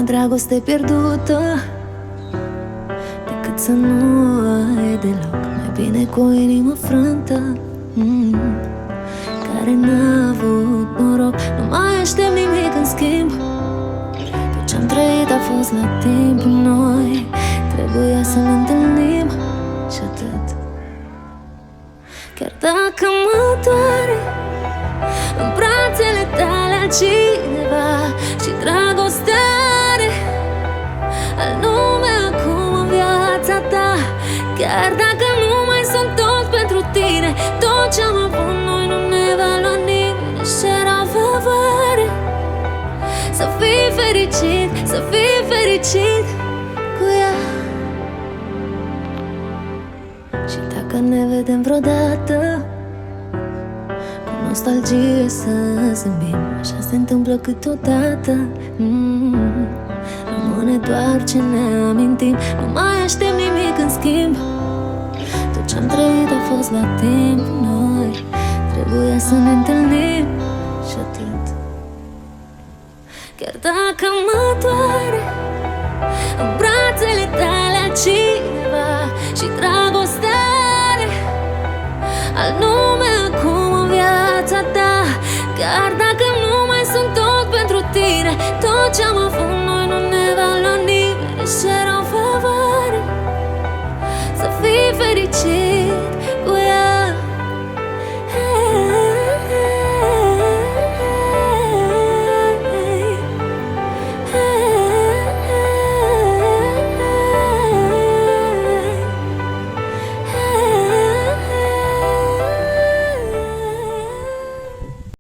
dragoste pierdută decât să nu ai deloc. Mai bine cu o inimă frântă care n-a avut noroc. Nu mai aștept nimic în schimb. Tot ce-am trăit a fost la timp. Noi trebuia să ne întâlnim și atât. Chiar dacă mă doare în brațele tale cineva și dragostea are al nume acum în viața ta. Chiar dacă nu mai sunt tot pentru tine, tot ce-am avut noi nu ne va lua nimeni. Și era favoare să fii fericit, să fii fericit cu ea. Și dacă ne vedem vreodată, cu nostalgie să zâmbim. Așa se întâmplă câteodată. Rămâne doar ce ne amintim. Nu mai aștept nimic în schimb. Tot ce-am trăit a fost la timp. Noi trebuia să ne întâlnim și atât. Chiar dacă mă doare în brațele tale cineva și dragostea are al nume acum în viața ta. Chiar dacă nu mai sunt tot pentru tine, tot ce-am avut noi nu ne va lua nimeni. Și